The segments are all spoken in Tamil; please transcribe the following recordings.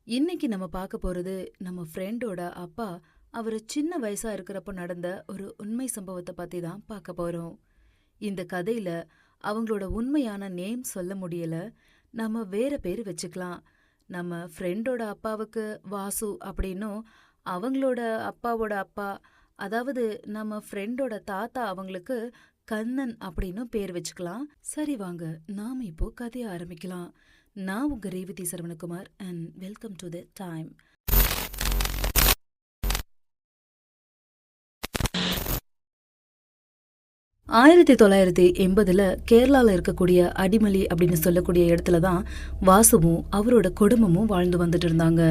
இன்னைக்கு நம்ம பார்க்க போறது நம்ம ஃப்ரெண்டோட அப்பா அவர் சின்ன வயசா இருக்கிறப்ப நடந்த ஒரு உண்மை சம்பவத்தை பத்தி தான் பார்க்க போறோம். இந்த கதையில அவங்களோட உண்மையான நேம் சொல்ல முடியல, நம்ம வேற பேர் வச்சுக்கலாம். நம்ம ஃப்ரெண்டோட அப்பாவுக்கு வாசு அப்படின்னும், அவங்களோட அப்பாவோட அப்பா, அதாவது நம்ம ஃப்ரெண்டோட தாத்தா அவங்களுக்கு கண்ணன் அப்படின்னும் பேர் வச்சுக்கலாம். சரி வாங்க, நாம இப்போ கதைய ஆரம்பிக்கலாம். நான் உங்க Revathi Saravanakumar and welcome to the time. 1980 கேரளால இருக்கக்கூடிய அடிமலி அப்படின்னு சொல்லக்கூடிய இடத்துல தான் வாசுவும் அவரோட குடும்பமும் வாழ்ந்து வந்துட்டு இருந்தாங்க.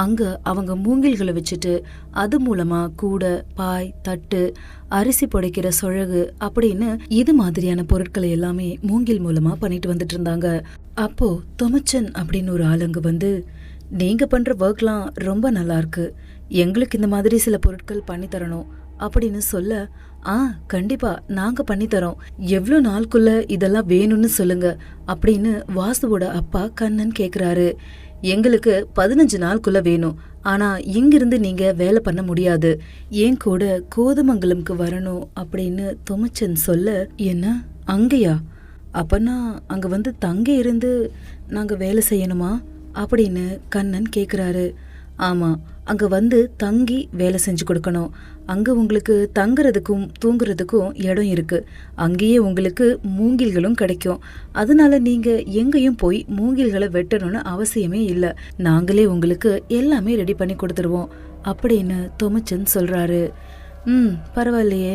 அங்க அவங்க மூங்கில்களை வச்சுட்டு அது மூலமா கூடை, பாய், தட்டு, அரிசி புடைக்கிற சொழகு அப்படின்னு இது மாதிரியான பொருட்களை எல்லாமே மூங்கில் மூலமா பண்ணிட்டு வந்துட்டு இருந்தாங்க. அப்போ தொமச்சன் அப்படின்னு ஒரு ஆளுங்க வந்து, நீங்க பண்ற ஒர்க்லாம் ரொம்ப நல்லா இருக்கு, எங்களுக்கு இந்த மாதிரி சில பொருட்கள் பண்ணி தரணும் அப்படின்னு சொல்ல, கண்டிப்பா நாங்க பண்ணி தரோம், எவ்வளோ நாளுக்குள்ள இதெல்லாம் வேணும்னு சொல்லுங்க அப்படின்னு வாசுவோட அப்பா கண்ணன் கேக்குறாரு. எங்களுக்கு 15 நாளுக்குள்ள வேணும், ஆனா இங்கிருந்து நீங்க வேலை பண்ண முடியாது, ஏன் கூட கோதமங்கலம்க்கு வரணும் அப்படின்னு தொமச்சன் சொல்ல, என்ன அங்கயா? அப்பனா அங்க வந்து தங்க இருந்து நாங்க வேலை செய்யணுமா அப்படின்னு கண்ணன் கேக்குறாரு. ஆமா, அங்க வந்து தங்கி வேலை செஞ்சு கொடுக்கணும். அங்க உங்களுக்கு தங்குறதுக்கும் தூங்குறதுக்கும் இடம் இருக்கு, அங்கேயே உங்களுக்கு மூங்கில்களும் கிடைக்கும். அதனால நீங்க எங்கேயும் போய் மூங்கில்களை வெட்டணும்னு அவசியமே இல்லை, நாங்களே உங்களுக்கு எல்லாமே ரெடி பண்ணி கொடுத்துருவோம் அப்படின்னு தொமச்சன் சொல்றாரு. பரவாயில்லையே,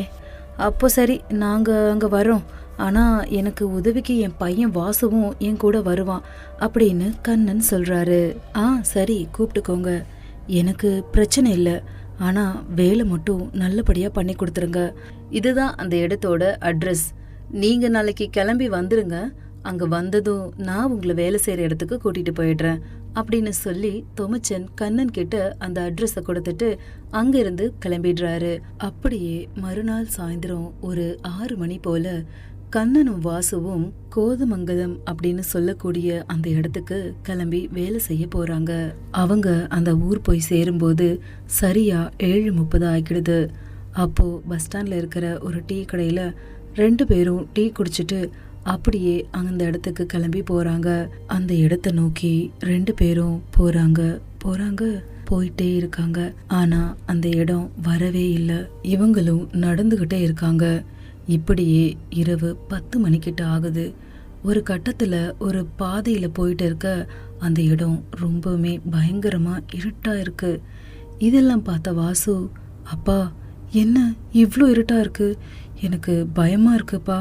அப்போ சரி, நாங்க அங்க வரோம், ஆனா எனக்கு உதவிக்கு என் பையன் வாசுவும் என் கூட வருவான் அப்படின்னு கண்ணன் சொல்றாரு. சரி, கூப்பிட்டுக்கோங்க, எனக்கு பிரச்சனை இல்லை, ஆனா வேலை மட்டும் நல்லபடியா பண்ணி கொடுத்துருங்க. இதுதான் அந்த இடத்தோட அட்ரஸ், நீங்க நாளைக்கு கிளம்பி வந்துருங்க, அங்க வந்ததும் நான் உங்களை வேலை செய்யற இடத்துக்கு கூட்டிட்டு போயிடுறேன் அப்படின்னு சொல்லி தொமச்சன் கண்ணன் கிட்ட அந்த அட்ரஸ கொடுத்துட்டு அங்கிருந்து கிளம்பிடுறாரு. அப்படியே மறுநாள் சாயந்தரம் ஒரு 6 மணி போல கண்ணனும் வாசுவும் கோதமங்கலம் அப்படின்னு சொல்லக்கூடிய அந்த இடத்துக்கு கிளம்பி வேலை செய்ய போறாங்க. அவங்க அந்த ஊர் போய் சேரும்போது சரியா 7:30 ஆகிடுது. அப்போ பஸ் ஸ்டாண்ட்ல இருக்கிற ஒரு டீ கடையில 2 பேரும் டீ குடிச்சிட்டு அப்படியே அந்த இடத்துக்கு கிளம்பி போறாங்க. அந்த இடத்த நோக்கி 2 பேரும் போறாங்க போயிட்டே இருக்காங்க. ஆனா அந்த இடம் வரவே இல்லை. இவங்களும் நடந்துகிட்டே இருக்காங்க. இப்படியே இரவு 10 மணிக்கிட்ட ஆகுது. ஒரு கட்டத்துல ஒரு பாதையில போயிட்டு இருக்க அந்த இடம் ரொம்பவுமே பயங்கரமா இருட்டா இருக்கு. இதெல்லாம் பார்த்த வாசு, அப்பா என்ன இவ்ளோ இருட்டா இருக்கு, எனக்கு பயமா இருக்குப்பா,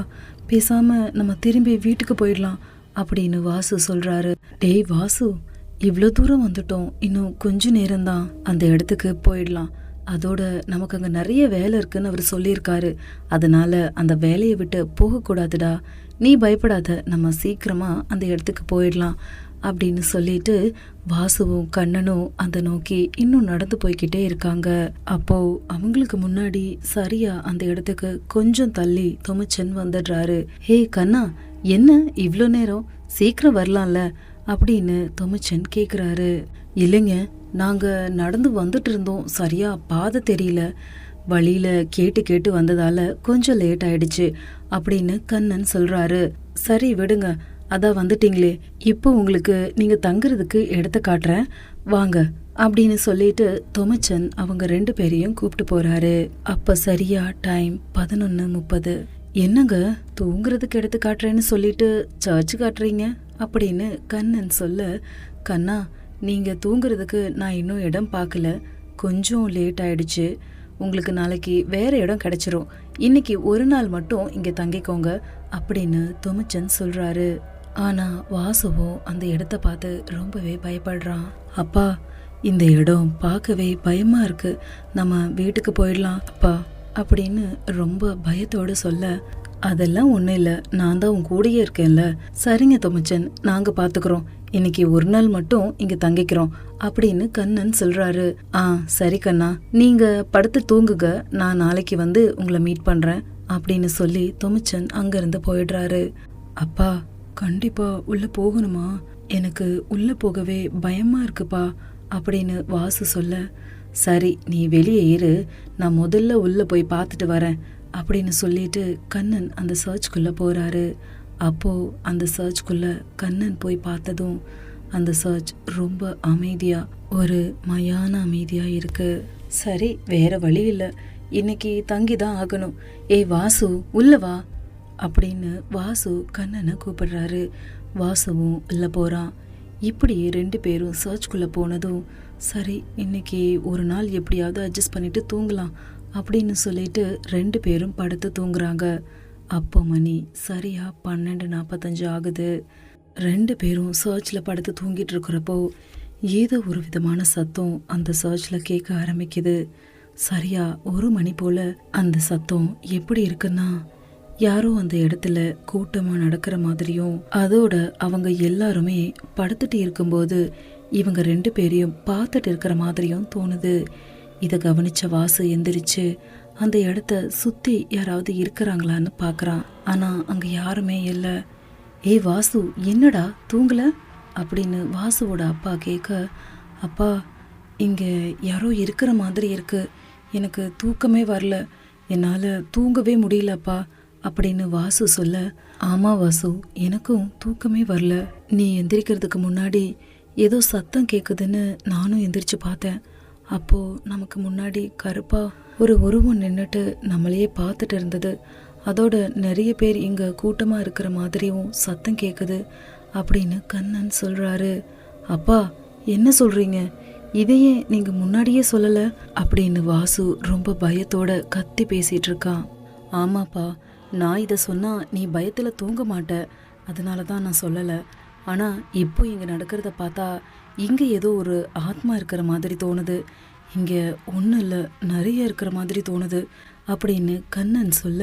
பேசாம நம்ம திரும்பி வீட்டுக்கு போயிடலாம் அப்படின்னு வாசு சொல்றாரு. டேய் வாசு, இவ்வளோ தூரம் வந்துட்டோம், இன்னும் கொஞ்ச நேரம்தான், அந்த இடத்துக்கு போயிடலாம், அதோட நமக்கு அங்க நிறைய வேலை இருக்குன்னு அவர் சொல்லியிருக்காரு, அதனால அந்த வேலையை விட்டு போகக்கூடாதுடா, நீ பயப்படாத, நம்ம சீக்கிரமா அந்த இடத்துக்கு போயிடலாம் அப்படின்னு சொல்லிட்டு வாசுவும் கண்ணனும் அந்த நோக்கி இன்னும் நடந்து போய்கிட்டே இருக்காங்க. அப்போ அவங்களுக்கு முன்னாடி சரியா அந்த இடத்துக்கு கொஞ்சம் தள்ளி தொமச்சன் வந்துடுறாரு. ஹே கண்ணா, என்ன இவ்ளோ நேரம், சீக்கிரம் வரலாம்ல அப்படின்னு தொமச்சன் கேக்குறாரு. இல்லைங்க, நாங்க நடந்து வந்துட்டு இருந்தோம், சரியா பாதை தெரியல, வழியில கேட்டு வந்ததால கொஞ்சம் லேட் ஆயிடுச்சு அப்படின்னு கண்ணன் சொல்றாரு. சரி விடுங்க, அதான் வந்துட்டீங்களே, இப்போ உங்களுக்கு நீங்க தங்குறதுக்கு இடத்த காட்டுறேன் வாங்க அப்படின்னு சொல்லிட்டு தொமச்சன் அவங்க 2 பேரையும் கூப்பிட்டு போறாரு. அப்ப சரியா டைம் 11:30. என்னங்க தூங்குறதுக்கு இடத்த காட்டுறேன்னு சொல்லிட்டு சர்ச்சு காட்டுறீங்க அப்படின்னு கண்ணன் சொல்ல, கண்ணா நீங்க தூங்குறதுக்கு நான் இன்னும் இடம் பார்க்கல, கொஞ்சம் லேட் ஆயிடுச்சு, உங்களுக்கு நாளைக்கு வேற இடம் கிடைச்சிரும், இன்னைக்கு ஒரு நாள் மட்டும் இங்க தங்கிக்கோங்க அப்படின்னு தொமச்சன் சொல்றாரு. ஆனா வாசுவோ அந்த இடத்த பார்த்து ரொம்பவே பயப்படுறான். அப்பா, இந்த இடம் பார்க்கவே பயமா இருக்கு, நம்ம வீட்டுக்கு போயிடலாம் அப்பா அப்படின்னு ரொம்ப பயத்தோடு சொல்ல, அதெல்லாம் ஒன்றும் இல்லை, நான் தான் உன் கூடயே இருக்கேன்ல. சரிங்க தொமச்சன், நாங்க பாத்துக்கிறோம், இன்னைக்கு ஒரு நாள் மட்டும் இங்க தங்கிக்கிறோம் அப்படின்னு கண்ணன் சொல்றாரு. சரி கண்ணா, நீங்க படுத்து தூங்குங்க, நான் நாளைக்கு வந்து உங்களை மீட் பண்றேன் அப்படின்னு சொல்லி தொமச்சன் அங்கிருந்து போயிடுறாரு. அப்பா கண்டிப்பா உள்ள போகணுமா, எனக்கு உள்ள போகவே பயமா இருக்குப்பா அப்படின்னு வாசு சொல்ல, சரி நீ வெளியே இரு, நான் முதல்ல உள்ள போய் பார்த்துட்டு வரேன் அப்படின்னு சொல்லிட்டு கண்ணன் அந்த சர்ச்குள்ள போறாரு. அப்போ அந்த சர்ச்குள்ள கண்ணன் போய் பார்த்ததும் அந்த சர்ச் ரொம்ப அமைதியா, ஒரு மயான அமைதியா இருக்கு. சரி வேற வழி இல்லை, இன்னைக்கு தங்கிதான் ஆகணும். ஏய் வாசு உள்ள வா அப்படின்னு வாசு கண்ணனை கூப்பிடுறாரு. வாசுவும் உள்ள போறான். இப்படி 2 பேரும் சர்ச்குள்ள போனதும் சரி இன்னைக்கு ஒரு நாள் எப்படியாவது அட்ஜஸ்ட் பண்ணிட்டு தூங்கலாம் அப்படின்னு சொல்லிட்டு 2 பேரும் படுத்து தூங்குறாங்க. அப்போ மணி சரியா 12:45 ஆகுது. 2 பேரும் சர்ச்சில் படுத்து தூங்கிட்டு இருக்கிறப்போ ஏதோ ஒரு விதமான சத்தம் அந்த சர்ச்சில் கேட்க ஆரம்பிக்குது. சரியா 1 மணி போல அந்த சத்தம் எப்படி இருக்குன்னா, யாரோ அந்த இடத்துல கூட்டமா நடக்கிற மாதிரியும், அதோட அவங்க எல்லாருமே படுத்துட்டு இருக்கும்போது இவங்க 2 பேரையும் பார்த்துட்டு இருக்கிற மாதிரியும் தோணுது. இதை கவனிச்ச வாசு எந்திரிச்சு அந்த இடத்த சுத்தி யாராவது இருக்கிறாங்களான்னு பார்க்கறான். ஆனா அங்க யாருமே இல்லை. ஏய் வாசு என்னடா தூங்கல அப்படின்னு வாசுவோட அப்பா கேட்க, அப்பா இங்க யாரோ இருக்கிற மாதிரி இருக்கு, எனக்கு தூக்கமே வரல, என்னால் தூங்கவே முடியலப்பா அப்படின்னு வாசு சொல்ல, ஆமா வாசு எனக்கும் தூக்கமே வரல, நீ எந்திரிக்கிறதுக்கு முன்னாடி ஏதோ சத்தம் கேட்குதுன்னு நானும் எந்திரிச்சு பார்த்தேன். அப்போ நமக்கு முன்னாடி கருப்பா ஒரு உருவம் நின்றுட்டு நம்மளையே பார்த்துட்டு இருந்தது. அதோட நிறைய பேர் இங்க கூட்டமா இருக்கிற மாதிரியும் சத்தம் கேட்குது அப்படின்னு கண்ணன் சொல்றாரு. அப்பா என்ன சொல்றீங்க, இதையே நீங்க முன்னாடியே சொல்லல அப்படின்னு வாசு ரொம்ப பயத்தோட கத்தி பேசிட்டு இருக்கான். ஆமாப்பா, நான் இதை சொன்னா நீ பயத்துல தூங்க மாட்ட, அதனால தான் நான் சொல்லலை. ஆனா இப்போ இங்க நடக்கிறத பார்த்தா இங்க ஏதோ ஒரு ஆத்மா இருக்கிற மாதிரி தோணுது, இங்க ஒன்றும் இல்லை நிறைய இருக்கிற மாதிரி தோணுது அப்படின்னு கண்ணன் சொல்ல,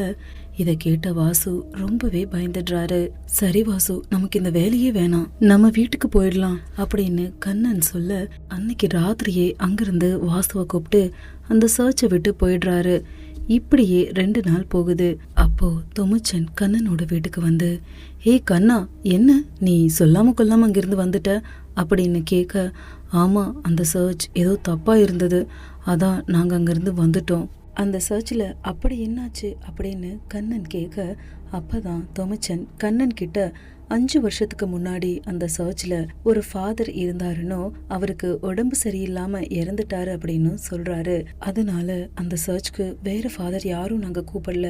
இதை கேட்ட வாசு ரொம்பவே பயந்துடுறாரு. சரி வாசு நமக்கு இந்த வேலையே வேணாம், நம்ம வீட்டுக்கு போயிடலாம் அப்படின்னு கண்ணன் சொல்ல, அன்னைக்கு ராத்திரியே அங்கிருந்து வாசுவை கூப்பிட்டு அந்த சர்ச்சை விட்டு போயிடுறாரு. இப்படியே 2 நாள் போகுது. அப்போ தொமுச்சன் கண்ணனோட வீட்டுக்கு வந்து, ஏய் கண்ணா என்ன நீ சொல்லாம கொல்லாம அங்கிருந்து வந்துட்ட அப்படின்னு கேட்க, ஆமா அந்த சர்ச் ஏதோ தப்பா இருந்தது, அதான் நாங்க அங்கிருந்து வந்துட்டோம். அந்த சர்ச்சில் அப்படி என்னாச்சு அப்படின்னு கண்ணன் கேட்க, அப்பதான் தொமுச்சன் கண்ணன் கிட்ட 5 வருஷத்துக்கு முன்னாடி அந்த சர்ச்சில் ஒரு ஃபாதர் இருந்தாருன்னோ, அவருக்கு உடம்பு சரியில்லாம இறந்துட்டாரு அப்படின்னு சொல்றாரு. அதனால அந்த சர்ச்சுக்கு வேற ஃபாதர் யாரும் நாங்க கூப்பிடல.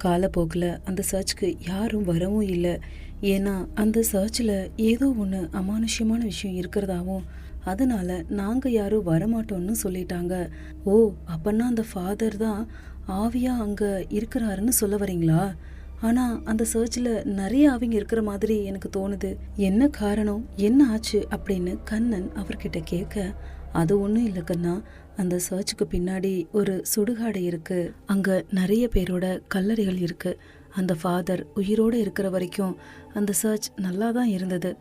காலப்போக்கில் அந்த சர்ச்சுக்கு யாரும் வரவும் இல்லை. ஏன்னா அந்த சர்ச்சில் ஏதோ ஒன்று அமானுஷ்யமான விஷயம் இருக்கிறதாவும், அதனால நாங்க யாரும் வரமாட்டோம்னு சொல்லிட்டாங்க. ஓ அப்பன்னா அந்த ஃபாதர் தான் ஆவியா அங்க இருக்கிறாருன்னு சொல்ல வரீங்களா? ஆனா அந்த சர்ச்சில் நிறைய ஆவிங்க இருக்கிற மாதிரி எனக்கு தோணுது, என்ன காரணம், என்ன ஆச்சு அப்படின்னு கண்ணன் அவர்கிட்ட கேட்க, அது ஒன்றும் இல்லை கண்ணா, அந்த சர்ச்சுக்கு பின்னாடி ஒரு சுடுகாடு இருக்கு, அங்க நிறைய பேரோட கல்லறைகள் இருக்கு. அந்த ஃபாதர் உயிரோடு இருக்கிற வரைக்கும் அந்த சர்ச் நல்லா தான் இருந்தது.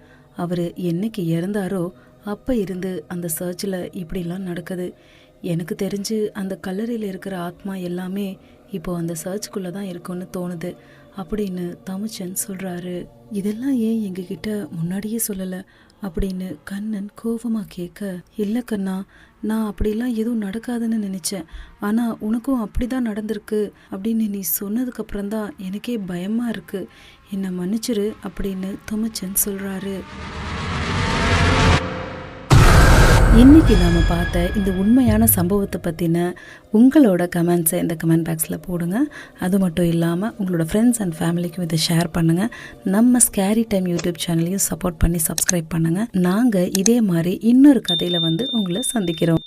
அவர் என்னைக்கு இறந்தாரோ அப்போ இருந்து அந்த சர்ச்சில் இப்படிலாம் நடக்குது. எனக்கு தெரிஞ்சு அந்த கல்லறையில் இருக்கிற ஆத்மா எல்லாமே இப்போ அந்த சர்ச்சுக்குள்ளே தான் இருக்குன்னு தோணுது அப்படின்னு தமுச்சன் சொல்கிறாரு. இதெல்லாம் ஏன் எங்ககிட்ட முன்னாடியே சொல்லலை அப்படின்னு கண்ணன் கோபமாக கேட்க, இல்லை கண்ணா நான் அப்படிலாம் எதுவும் நடக்காதுன்னு நினச்சேன், ஆனால் உனக்கும் அப்படி தான் நடந்திருக்கு அப்படின்னு நீ சொன்னதுக்கப்புறம் தான் எனக்கே பயமாக இருக்குது, என்னை மன்னிச்சிரு அப்படின்னு தமுச்சன் சொல்கிறாரு. இன்றைக்கி நாம் பார்த்த இந்த உண்மையான சம்பவத்தை பற்றின உங்களோட கமெண்ட்ஸை இந்த கமெண்ட் பாக்ஸில் போடுங்க. அது மட்டும் இல்லாமல் உங்களோட ஃப்ரெண்ட்ஸ் அண்ட் ஃபேமிலிக்கும் இதை ஷேர் பண்ணுங்கள். நம்ம ஸ்கேரி டைம் யூடியூப் சேனலையும் சப்போர்ட் பண்ணி சப்ஸ்கிரைப் பண்ணுங்கள். நாங்கள் இதே மாதிரி இன்னொரு கதையில் வந்து உங்களை சந்திக்கிறோம்.